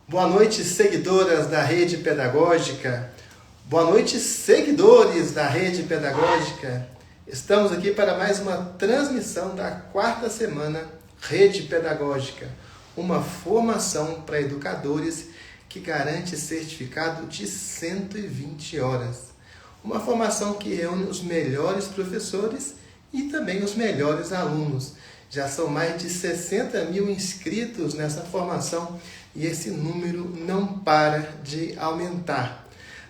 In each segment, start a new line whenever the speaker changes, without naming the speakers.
Boa noite, seguidoras da Rede Pedagógica. Boa noite, seguidores da Rede Pedagógica. Estamos aqui para mais uma transmissão da quarta semana Rede Pedagógica, uma formação para educadores que garante certificado de 120 horas. Uma formação que reúne os melhores professores e também os melhores alunos. Já são mais de 60 mil inscritos nessa formação e esse número não para de aumentar.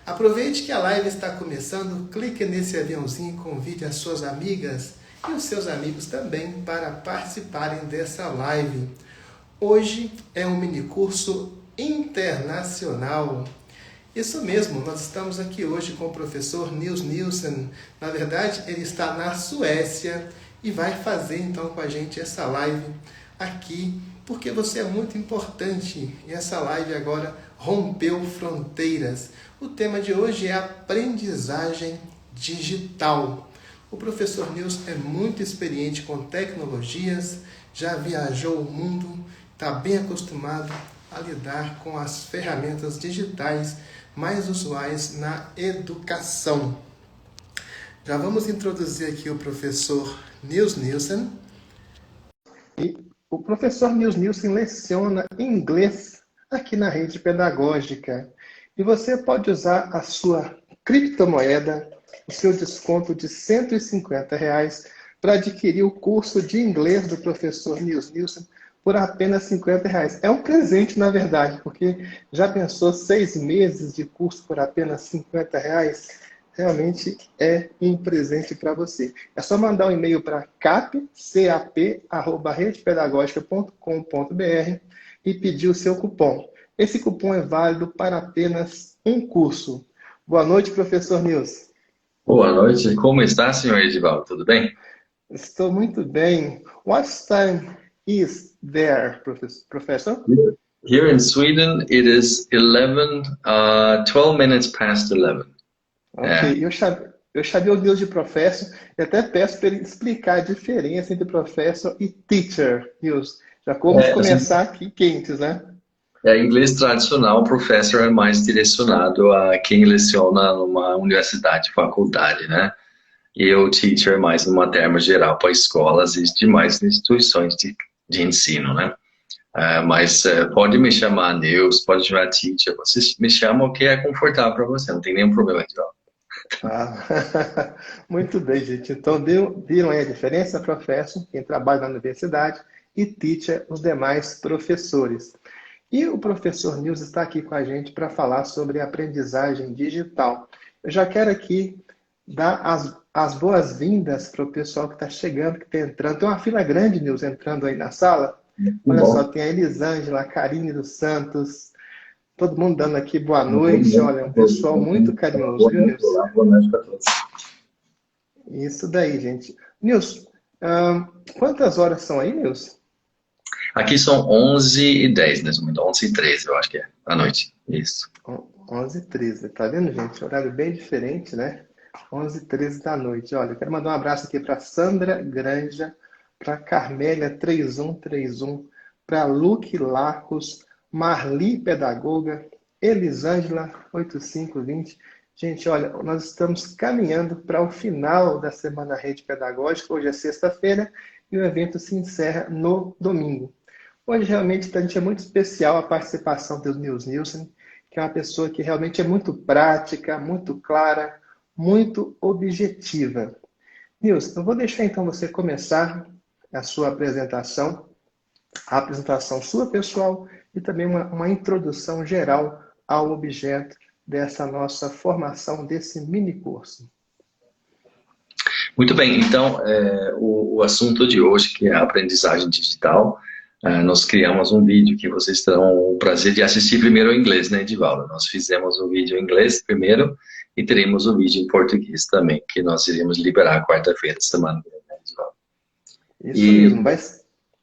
Aproveite que a live está começando, clique nesse aviãozinho e convide as suas amigas e os seus amigos também para participarem dessa live. Hoje é um minicurso internacional. Isso mesmo, nós estamos aqui hoje com o professor Nils Nielsen. Na verdade, ele está na Suécia e vai fazer então com a gente essa live aqui, porque você é muito importante e essa live agora rompeu fronteiras. O tema de hoje é aprendizagem digital. O professor Nils é muito experiente com tecnologias, já viajou o mundo, está bem acostumado a lidar com as ferramentas digitais mais usuais na educação. Já vamos introduzir aqui o professor Nils Nielsen. E o professor Nils Nielsen leciona inglês aqui na Rede Pedagógica. E você pode usar a sua criptomoeda, o seu desconto de R$ 150 para adquirir o curso de inglês do professor Nils Nielsen por apenas R$ 50. É um presente, na verdade, porque já pensou 6 meses de curso por apenas R$ 50? Realmente é um presente para você. É só mandar um e-mail para cap@redepedagogica.com.br e pedir o seu cupom. Esse cupom é válido para apenas um curso. Boa noite, professor Nils.
Boa noite, como está, senhor Edivaldo? Tudo bem?
Estou muito bem. What time is there, professor?
Here in Sweden, it is 12 minutes past 11.
Ok, eu chamei o Nils de professor e até peço para ele explicar a diferença entre professor e teacher, Nils. Já vamos começar aqui quentes, né?
Inglês tradicional, professor é mais direcionado a quem leciona numa universidade, faculdade, né? E o teacher é mais numa termo geral para escolas e demais instituições de ensino, né? Mas pode me chamar Nils, pode chamar teacher, você me chama o que é confortável para você, não tem nenhum problema, Edivaldo.
Ah, muito bem, gente. Então, viram aí a diferença, professor, quem trabalha na universidade, e teacher, os demais professores. E o professor Nils está aqui com a gente para falar sobre aprendizagem digital. Eu já quero aqui dar as boas-vindas para o pessoal que está chegando, que está entrando. Tem uma fila grande, Nils, entrando aí na sala. Olha só, tem a Elisângela, a Karine dos Santos, todo mundo dando aqui boa noite. Olha, um pessoal muito carinhoso, viu, Nils?
Boa noite para todos.
Isso daí, gente. Nils, quantas horas são aí, Nils?
Aqui são 11h10 nesse momento, 11h13 eu acho que é, à noite, isso.
11h13, tá vendo, gente? Horário bem diferente, né? 11h13 da noite. Olha, eu quero mandar um abraço aqui para Sandra Granja, para Carmélia 3131, para Luque Lacos, Marli Pedagoga, Elisângela 8520. Gente, olha, nós estamos caminhando para o final da Semana Rede Pedagógica. Hoje é sexta-feira e o evento se encerra no domingo. Hoje, realmente, para a gente é muito especial a participação do Nils Nielsen, que é uma pessoa que realmente é muito prática, muito clara, muito objetiva. Nils, eu vou deixar então você começar a sua apresentação, a apresentação sua pessoal e também uma introdução geral ao objeto dessa nossa formação, desse mini curso.
Muito bem, então, o assunto de hoje, que é a aprendizagem digital, nós criamos um vídeo que vocês terão o prazer de assistir primeiro em inglês, né, Edivaldo? Nós fizemos o vídeo em inglês primeiro e teremos o vídeo em português também, que nós iremos liberar quarta-feira, semana que vem, né, Edivaldo?
Isso mesmo,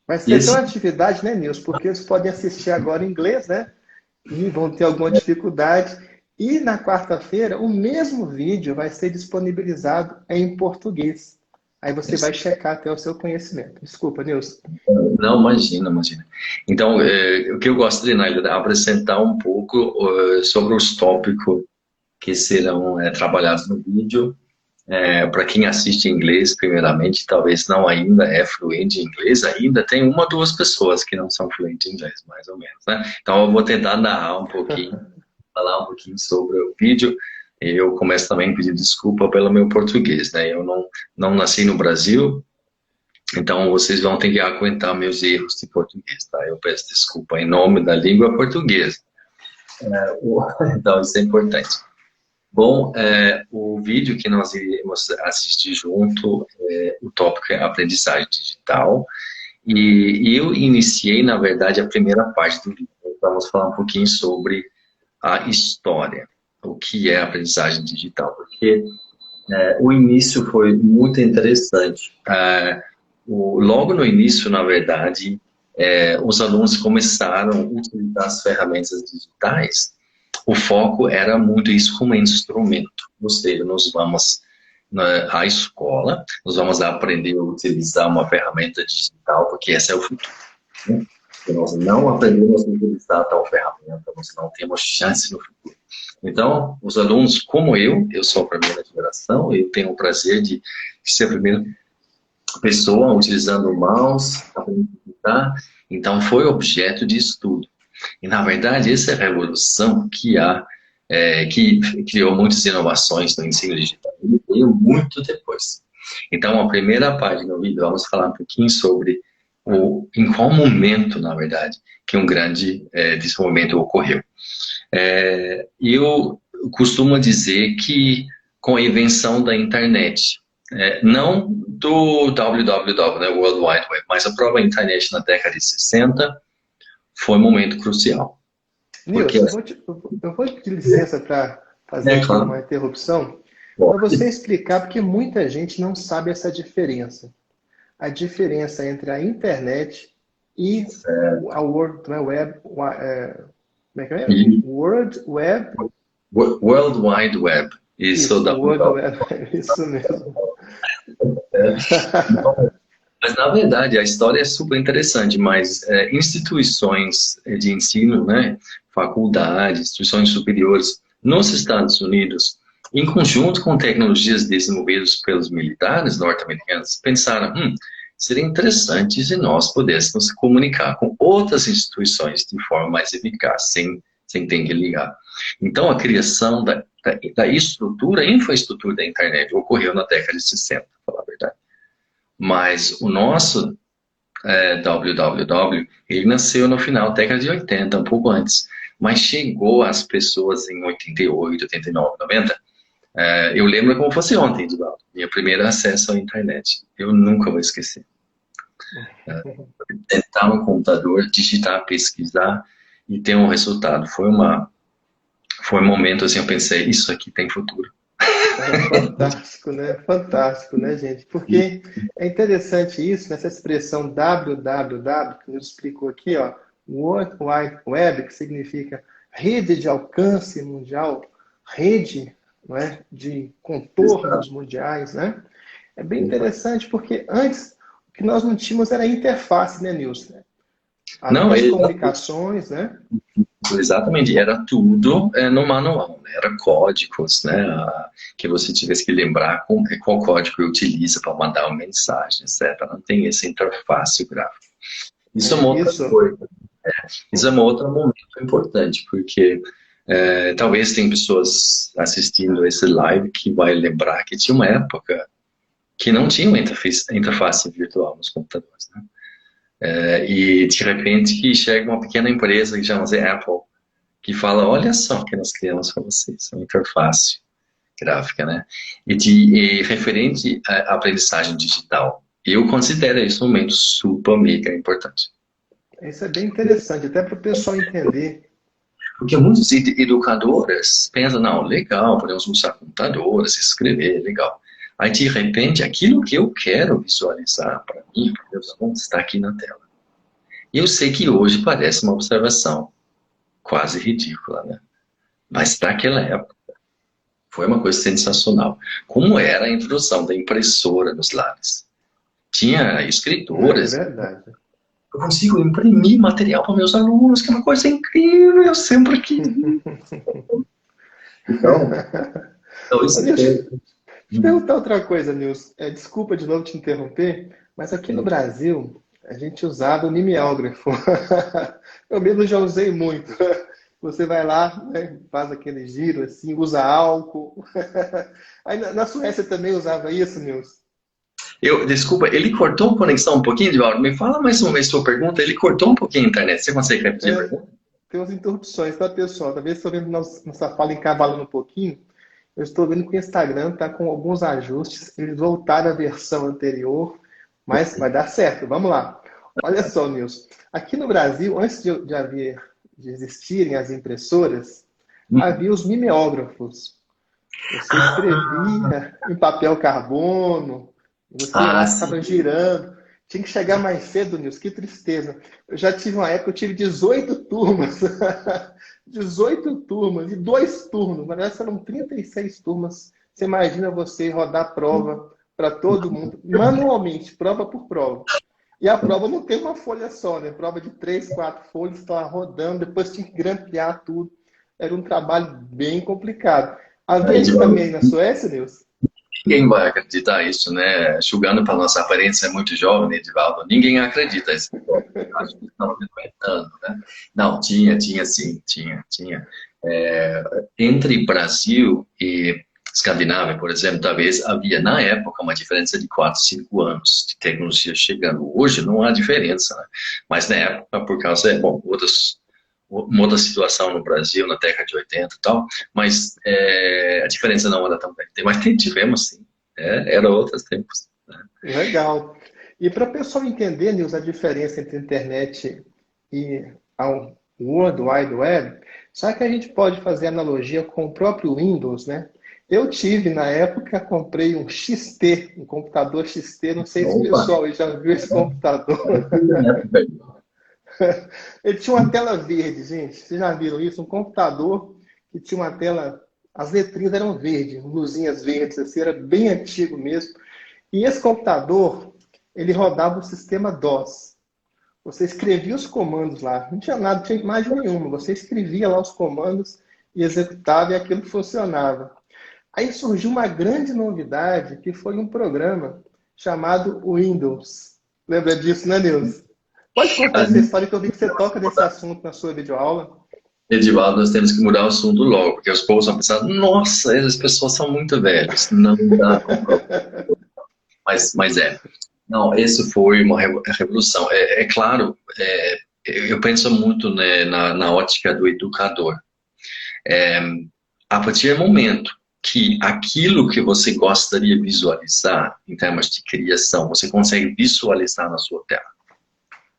vai ser até uma atividade, né, Nils? Porque eles podem assistir agora em inglês, né? E vão ter alguma dificuldade. E na quarta-feira, o mesmo vídeo vai ser disponibilizado em português. Aí você vai checar até o seu conhecimento. Desculpa, Nilson.
Não, imagina, imagina. Então, o que eu gostaria, na realidade, é apresentar um pouco sobre os tópicos que serão trabalhados no vídeo. Para quem assiste em inglês, primeiramente, talvez não ainda é fluente em inglês, ainda tem uma ou duas pessoas que não são fluentes em inglês, mais ou menos, né? Então, eu vou tentar narrar um pouquinho, falar um pouquinho sobre o vídeo. Eu começo também a pedir desculpa pelo meu português, né? Eu não nasci no Brasil, então vocês vão ter que aguentar meus erros de português, tá? Eu peço desculpa em nome da língua portuguesa. Então, isso é importante. Bom, o vídeo que nós iremos assistir junto, o tópico é aprendizagem digital. E eu iniciei, na verdade, a primeira parte do vídeo. Vamos falar um pouquinho sobre a história, o que é aprendizagem digital, porque o início foi muito interessante. Logo no início, na verdade, os alunos começaram a utilizar as ferramentas digitais. O foco era muito isso como instrumento, ou seja, nós vamos à escola, nós vamos aprender a utilizar uma ferramenta digital, porque esse é o futuro. Né? Se nós não aprendemos a utilizar tal ferramenta, nós não temos chance no futuro. Então, os alunos, como eu sou a primeira geração, eu tenho o prazer de ser a primeira pessoa utilizando o mouse, aprendendo a digitar, então foi objeto de estudo. E, na verdade, essa é a revolução que criou muitas inovações no ensino digital. Ele veio muito depois. Então, a primeira parte do vídeo, vamos falar um pouquinho sobre em qual momento, na verdade, que um grande desenvolvimento ocorreu. Eu costumo dizer que com a invenção da internet, não do www, né, World Wide Web, mas a própria internet na década de 60, foi um momento crucial.
Nilson, eu vou te licença para fazer aqui uma interrupção, para você explicar, porque muita gente não sabe essa diferença. A diferença entre a internet e a World Web. Como é que é? World Web.
World Wide Web. Isso,
World Web, isso mesmo.
Mas, na verdade, a história é super interessante, mas instituições de ensino, né, faculdades, instituições superiores nos Estados Unidos, em conjunto com tecnologias desenvolvidas pelos militares norte-americanos, pensaram, seria interessante se nós pudéssemos comunicar com outras instituições de forma mais eficaz, sem ter que ligar. Então, a criação da infraestrutura da internet ocorreu na década de 60, para falar a verdade. Mas o nosso www, ele nasceu no final da década de 80, um pouco antes. Mas chegou às pessoas em 88, 89, 90. Eu lembro como fosse ontem, Edivaldo. Meu primeiro acesso à internet. Eu nunca vou esquecer. Sentar no computador, digitar, pesquisar e ter um resultado. Foi um momento assim, eu pensei, isso aqui tem futuro.
Fantástico, né, gente? Porque é interessante isso, nessa expressão www, que nos explicou aqui, ó, World Wide Web, que significa rede de alcance mundial, rede, não é, de contornos mundiais, né? É bem interessante, porque antes o que nós não tínhamos era a interface, né, Nilson? As comunicações, né?
Exatamente, era tudo no manual, né? Era códigos, né? Que você tivesse que lembrar qual código utiliza para mandar uma mensagem, etc. Não tem essa interface gráfica. Isso é uma outra coisa. Isso é um outro momento importante, porque talvez tem pessoas assistindo esse live que vai lembrar que tinha uma época que não tinha uma interface virtual nos computadores, né? E de repente que chega uma pequena empresa que chama-se Apple, que fala, olha só o que nós criamos para vocês, uma interface gráfica, né? E referente à aprendizagem digital, eu considero esse momento super mega importante.
Isso é bem interessante, até para o pessoal entender.
Porque muitos educadores pensam, não, legal, podemos usar computadores, escrever, legal. Aí, de repente, aquilo que eu quero visualizar para mim, para meus alunos, está aqui na tela. E eu sei que hoje parece uma observação quase ridícula, né? Mas naquela época Foi uma coisa sensacional. Como era a introdução da impressora nos lares. Tinha
É
escritores.
verdade.
Eu consigo imprimir material para meus alunos, que é uma coisa incrível, eu sempre quis. Então, então isso
Olha, deixa
é...
eu te perguntar outra coisa, Nilson. Desculpa de novo te interromper, mas aqui no Brasil a gente usava o mimeógrafo. Eu mesmo já usei muito. Você vai lá, né, faz aquele giro assim, usa álcool. Aí na Suécia também usava isso, Nilson?
Desculpa, ele cortou a conexão um pouquinho, Edivaldo. Me fala mais uma vez sua pergunta. Ele cortou um pouquinho a internet. Você consegue repetir a
É,
pergunta?
tem umas interrupções, tá, pessoal? Talvez estou vendo nossa fala encavalando um pouquinho. Eu estou vendo que o Instagram está com alguns ajustes. Eles voltaram à versão anterior, mas vai dar certo. Vamos lá. Olha só, Nilson. Aqui no Brasil, antes de existirem as impressoras, havia os mimeógrafos. Você escrevia em papel carbono, você
Ah,
lá
sim.
ficava girando. Tinha que chegar mais cedo, Nilson, que tristeza. Eu já tive uma época, eu tive 18 turmas. 18 turmas e dois turnos. Na verdade, foram 36 turmas. Você imagina você rodar prova para todo mundo, manualmente, prova por prova. E a prova não tem uma folha só, né? Prova de 3, 4 folhas, estava rodando, depois tinha que grampear tudo. Era um trabalho bem complicado. Havia isso
Edivaldo,
também na Suécia, Nilson?
ninguém vai acreditar isso, né? Julgando para nossa aparência é muito jovem, né, Edivaldo? Ninguém acredita isso. Acho que estão inventando, né? Não, tinha sim, tinha. Entre Brasil e Escandinávia, por exemplo, talvez havia na época uma diferença de 4, 5 anos de tecnologia chegando. Hoje não há diferença, né? Mas na época, por causa, uma outra situação no Brasil, na década de 80 e tal, mas a diferença não era tão grande. Mas tivemos sim, era outros tempos. Né?
Legal. E para o pessoal entender, Nilson, a diferença entre a internet e a World Wide Web, só que a gente pode fazer analogia com o próprio Windows, né? Eu tive, na época, comprei um XT, um computador XT, não sei se o
Opa!
pessoal aí já viu esse computador. Ele tinha uma tela verde, gente. Vocês já viram isso? Um computador que tinha uma tela, as letrinhas eram verdes, luzinhas verdes, assim, era bem antigo mesmo. E esse computador, ele rodava o sistema DOS. Você escrevia os comandos lá, não tinha nada, não tinha imagem nenhuma. Você escrevia lá os comandos e executava e aquilo funcionava. Aí surgiu uma grande novidade, que foi um programa chamado Windows. Lembra disso, né, Nilson? Pode contar essa história que eu vi que você toca nesse assunto na sua videoaula.
Edivaldo, nós temos que mudar o assunto logo, porque os povos vão pensar, nossa, essas pessoas são muito velhas. Não dá como. Mas é. Não, isso foi uma revolução. É claro, eu penso muito, né, na ótica do educador. É, a partir do momento que aquilo que você gostaria de visualizar em termos de criação, você consegue visualizar na sua tela.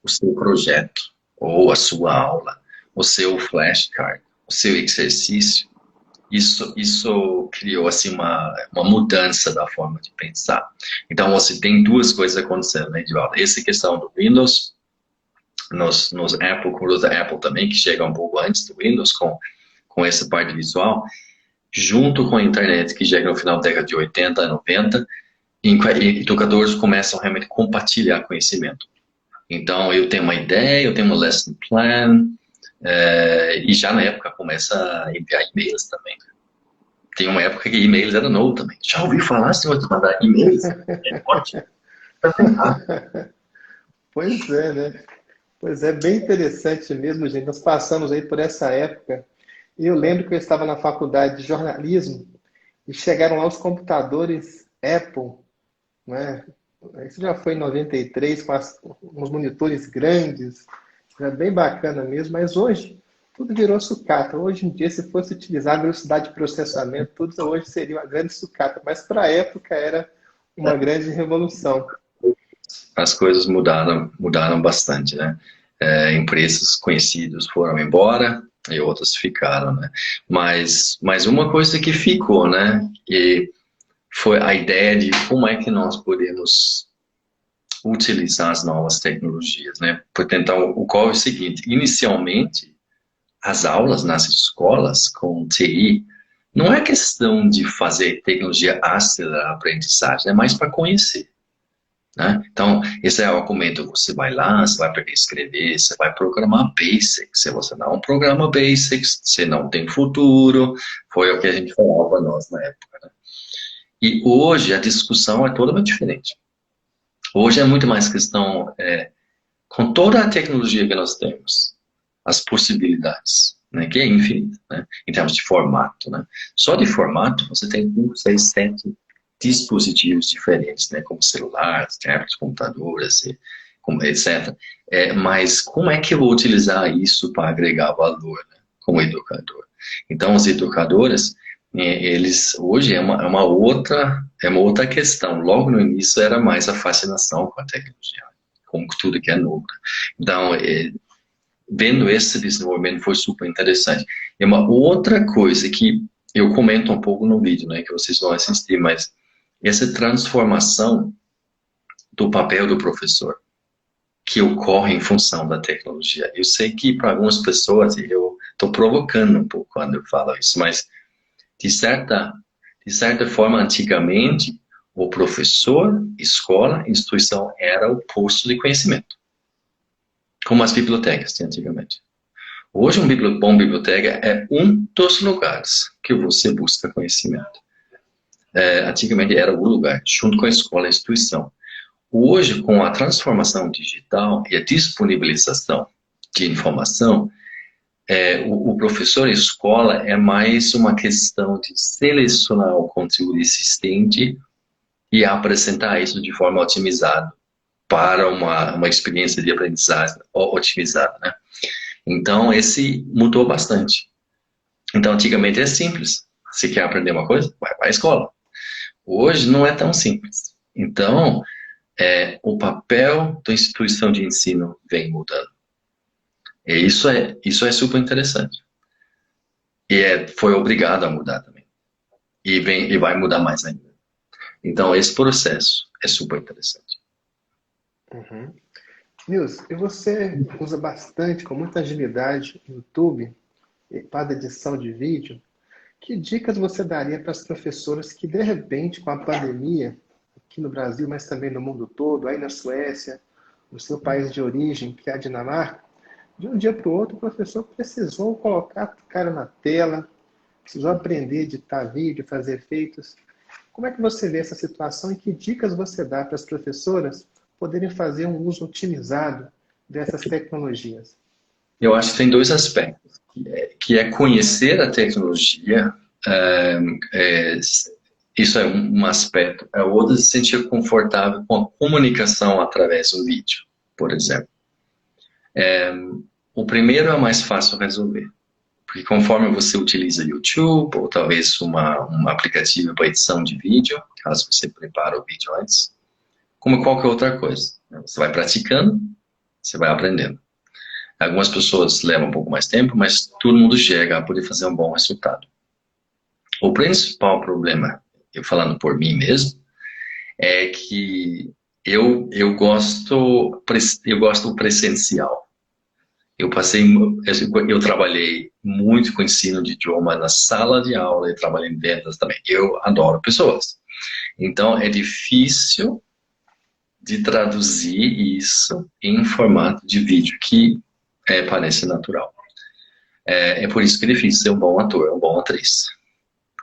O seu projeto, ou a sua aula, o seu flashcard, o seu exercício, isso criou assim uma mudança da forma de pensar. Então você tem duas coisas acontecendo, né, Edivaldo? Essa questão do Windows, nos Apple, com os da Apple também, que chega um pouco antes do Windows com essa parte visual, junto com a internet, que chega no final da década de 80, 90, e educadores começam realmente a compartilhar conhecimento. Então, eu tenho uma ideia, eu tenho uma lesson plan, e já na época começa a enviar e-mails também. Tem uma época que e-mails era novo também. Já ouvi falar, senhor, de mandar e-mails? É ótimo.
Pois é, né? Pois é, bem interessante mesmo, gente. Nós passamos aí por essa época. E eu lembro que eu estava na faculdade de jornalismo e chegaram lá os computadores Apple, né? Isso já foi em 93, com uns monitores grandes, era bem bacana mesmo, mas hoje tudo virou sucata. Hoje em dia, se fosse utilizar a velocidade de processamento, tudo hoje seria uma grande sucata, mas para a época era uma grande revolução.
As coisas mudaram bastante, né? Empresas conhecidas foram embora e outras ficaram, né? Mas uma coisa que ficou, né? E foi a ideia de como é que nós podemos utilizar as novas tecnologias, né? Portanto, o qual é o seguinte, inicialmente, as aulas nas escolas com TI Não é questão de fazer tecnologia acelerar a aprendizagem, é mais para conhecer. Né? Então, esse é o argumento, você vai lá, você vai escrever, você vai programar Basics. Se você não programa Basics, você não tem futuro. Foi o que a gente falava para nós na época. Né? E hoje a discussão é totalmente diferente. Hoje é muito mais questão, com toda a tecnologia que nós temos, as possibilidades, né, que é infinita, né, em termos de formato. Né? Só de formato, você tem 5, 6, 7 dispositivos diferentes, né, como celulares, tablets, computadores, etc. Mas como é que eu vou utilizar isso para agregar valor, né, como educador? Então, os educadores, eles hoje é uma outra questão. Logo no início era mais a fascinação com a tecnologia, com tudo que é novo. Então, vendo esse desenvolvimento foi super interessante. E uma outra coisa que eu comento um pouco no vídeo, né, que vocês vão assistir, mas essa transformação do papel do professor que ocorre em função da tecnologia. Eu sei que para algumas pessoas, eu estou provocando um pouco quando eu falo isso, mas de certa forma, antigamente, o professor, escola, instituição era o posto de conhecimento, como as bibliotecas de antigamente. Hoje, bom biblioteca é um dos lugares que você busca conhecimento. Antigamente era o lugar, junto com a escola e a instituição. Hoje, com a transformação digital e a disponibilização de informação, o professor e a escola é mais uma questão de selecionar o conteúdo existente e apresentar isso de forma otimizada para uma experiência de aprendizagem otimizada, né? Então, esse mudou bastante. Então, antigamente é simples. Se quer aprender uma coisa, vai para a escola. Hoje não é tão simples. Então, o papel da instituição de ensino vem mudando. E isso é super interessante. E foi obrigado a mudar também. E vai mudar mais ainda. Então, esse processo é super interessante.
Uhum. Nils, e você usa bastante, com muita agilidade, o YouTube para edição de vídeo. Que dicas você daria para as professoras que, de repente, com a pandemia, aqui no Brasil, mas também no mundo todo, aí na Suécia, no seu país de origem, que é a Dinamarca, de um dia para o outro, o professor precisou colocar a cara na tela, precisou aprender a editar vídeo, fazer efeitos. Como é que você vê essa situação e que dicas você dá para as professoras poderem fazer um uso otimizado dessas tecnologias?
Eu acho que tem dois aspectos, que é conhecer a tecnologia, isso é um aspecto, o outro é se sentir confortável com a comunicação através do vídeo, por exemplo. O primeiro é mais fácil resolver, porque conforme você utiliza YouTube, ou talvez um aplicativo para edição de vídeo, caso você prepare o vídeo antes, como qualquer outra coisa, você vai praticando, você vai aprendendo. Algumas pessoas levam um pouco mais tempo, mas todo mundo chega a poder fazer um bom resultado. O principal problema, eu falando por mim mesmo, é que eu gosto do presencial. Eu trabalhei muito com ensino de idioma na sala de aula e trabalhei em vendas também. Eu adoro pessoas. Então, é difícil de traduzir isso em formato de vídeo que parece natural. É por isso que é difícil ser um bom ator, uma boa atriz.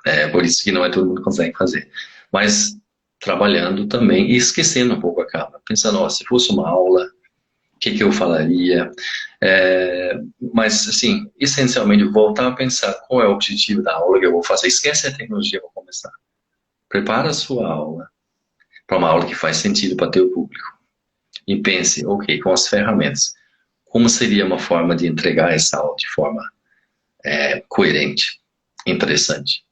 É por isso que não é todo mundo que consegue fazer. Mas trabalhando também e esquecendo um pouco a câmera. Pensando, se fosse uma aula, o que eu falaria? Mas, assim, essencialmente, voltar a pensar qual é o objetivo da aula que eu vou fazer. Esquece a tecnologia, vou começar. Prepara a sua aula para uma aula que faz sentido para teu público. E pense, ok, com as ferramentas, como seria uma forma de entregar essa aula de forma coerente, interessante.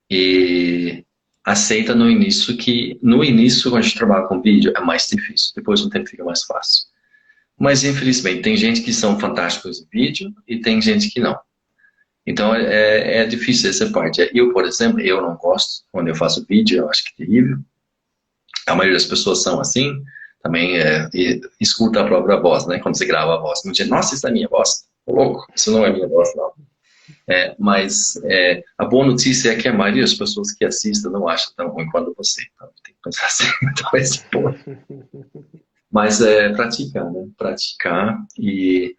E aceita no início quando a gente trabalha com vídeo, é mais difícil, depois no tempo fica mais fácil. Mas, infelizmente, tem gente que são fantásticos em vídeo e tem gente que não. Então, é difícil essa parte. Eu, por exemplo, eu não gosto quando eu faço vídeo, eu acho que é terrível. A maioria das pessoas são assim, também escuta a própria voz, né? Quando você grava a voz. Muita gente, nossa, isso é minha voz. Tô louco, isso não é minha voz, não. Mas a boa notícia é que a maioria das pessoas que assistem não acha tão ruim quanto você. Então, tem que pensar assim. Então, esse ponto. Mas é praticar, né? Praticar e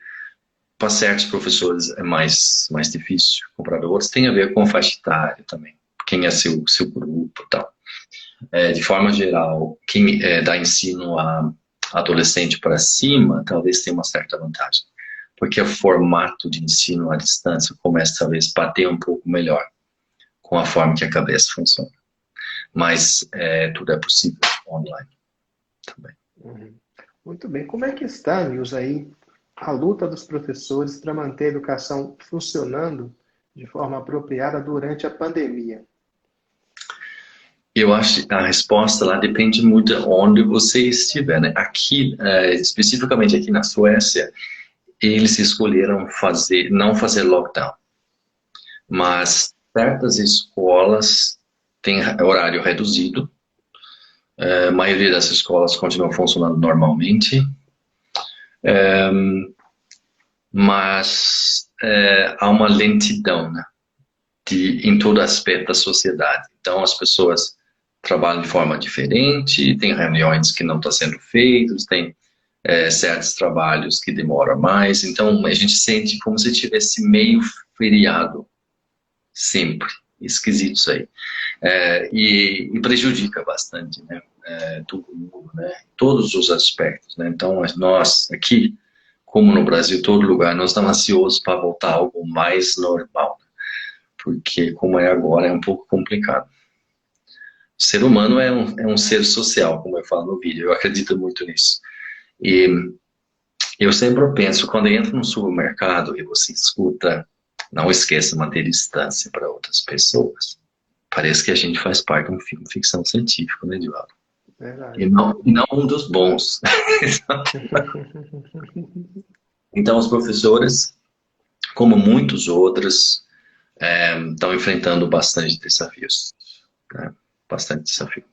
para certos professores é mais difícil. Para outros tem a ver com faixa etária também. Quem é seu grupo e tal. De forma geral, quem dá ensino a adolescente para cima, talvez tenha uma certa vantagem. Porque o formato de ensino à distância começa talvez a bater um pouco melhor com a forma que a cabeça funciona. Mas tudo é possível online também.
Uhum. Muito bem. Como é que está, Nils, aí a luta dos professores para manter a educação funcionando de forma apropriada durante a pandemia?
Eu acho que a resposta lá depende muito de onde você estiver, né? Aqui, especificamente aqui na Suécia, eles escolheram não fazer lockdown. Mas certas escolas têm horário reduzido. A maioria das escolas continuam funcionando normalmente. Mas há uma lentidão, né? Em todo aspecto da sociedade. Então, as pessoas trabalham de forma diferente, tem reuniões que não estão sendo feitas, tem certos trabalhos que demoram mais. Então, a gente sente como se tivesse meio feriado, sempre. Esquisito isso aí. E prejudica bastante, né? Todo mundo, né? Todos os aspectos, né? Então, nós aqui, como no Brasil, todo lugar, nós estamos ansiosos para voltar a algo mais normal. Porque como é agora, é um pouco complicado. O ser humano é um ser social, como eu falo no vídeo, eu acredito muito nisso. E eu sempre penso, quando eu entro no supermercado e você escuta, não esqueça de manter distância para outras pessoas, parece que a gente faz parte de um filme de ficção científica, né, Eduardo?
Verdade.
E não um dos bons. Então, os professores, como muitos outros, estão enfrentando bastante desafios, né? Bastante desafio.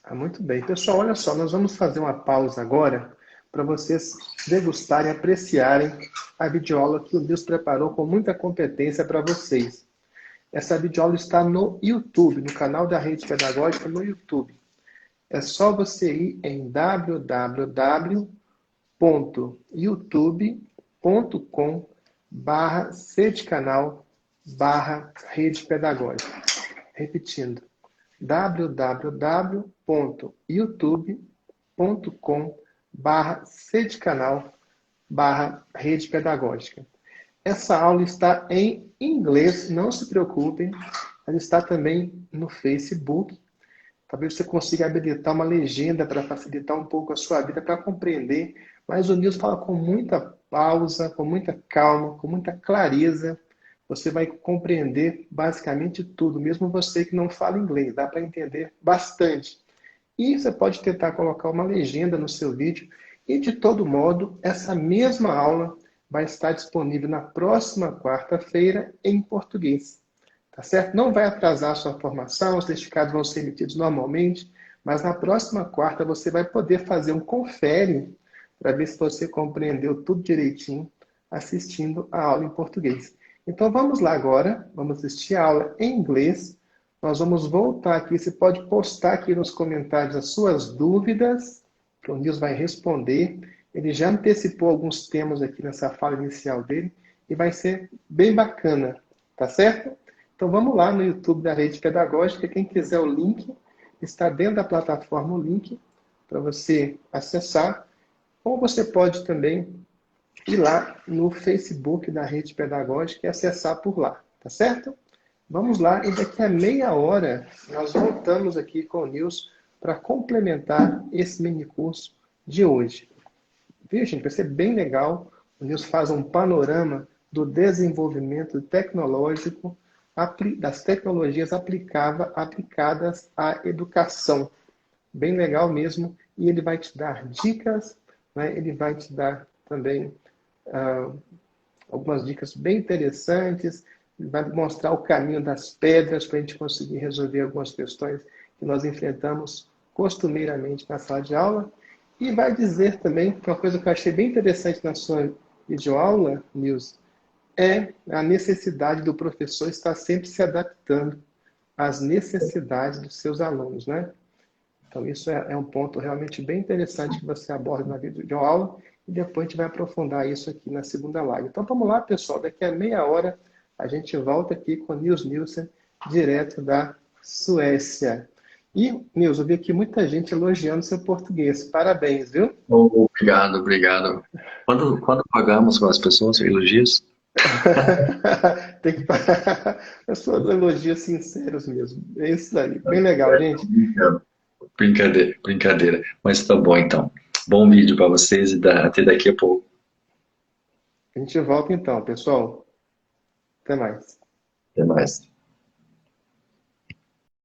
Muito bem. Pessoal, olha só, nós vamos fazer uma pausa agora para vocês degustarem, apreciarem a videoaula que o Deus preparou com muita competência para vocês. Essa videoaula está no YouTube, no canal da Rede Pedagógica no YouTube. É só você ir em www.youtube.com/ccanal/Rede Pedagógica. Repetindo, www.youtube.com/ccanal/Rede Pedagógica. Essa aula está em inglês, não se preocupem, ela está também no Facebook. Talvez você consiga habilitar uma legenda para facilitar um pouco a sua vida, para compreender. Mas o Nils fala com muita pausa, com muita calma, com muita clareza. Você vai compreender basicamente tudo, mesmo você que não fala inglês, dá para entender bastante. E você pode tentar colocar uma legenda no seu vídeo. E de todo modo, essa mesma aula vai estar disponível na próxima quarta-feira em português. Tá certo? Não vai atrasar a sua formação, os certificados vão ser emitidos normalmente, mas na próxima quarta você vai poder fazer um confere para ver se você compreendeu tudo direitinho assistindo a aula em português. Então vamos lá agora, vamos assistir a aula em inglês. Nós vamos voltar aqui, você pode postar aqui nos comentários as suas dúvidas, que o Nils vai responder. Ele já antecipou alguns temas aqui nessa fala inicial dele e vai ser bem bacana, tá certo? Então vamos lá no YouTube da Rede Pedagógica. Quem quiser o link, está dentro da plataforma o link para você acessar. Ou você pode também ir lá no Facebook da Rede Pedagógica e acessar por lá, tá certo? Vamos lá, e daqui a meia hora nós voltamos aqui com o Nils para complementar esse mini curso de hoje. Viu, gente? Vai ser bem legal. O Nils faz um panorama do desenvolvimento tecnológico das tecnologias aplicadas à educação. Bem legal mesmo. E ele vai te dar dicas, né? Ele vai te dar também algumas dicas bem interessantes. Ele vai mostrar o caminho das pedras para a gente conseguir resolver algumas questões que nós enfrentamos costumeiramente na sala de aula. E vai dizer também, uma coisa que eu achei bem interessante na sua videoaula, Nils, É a necessidade do professor estar sempre se adaptando às necessidades dos seus alunos, né? Então, isso é um ponto realmente bem interessante que você aborda na videoaula e depois a gente vai aprofundar isso aqui na segunda live. Então, vamos lá, pessoal. Daqui a meia hora a gente volta aqui com o Nils Nielsen, direto da Suécia. E, Nils, eu vi aqui muita gente elogiando seu português. Parabéns, viu?
Obrigado, obrigado. Quando pagamos com as pessoas elogios?
Tem que As suas elogios sinceros mesmo. É isso aí. Bem legal, gente.
Brincadeira, brincadeira. Mas tá bom então. Bom vídeo para vocês e até daqui a pouco.
A gente volta então, pessoal. Até mais.
Até mais.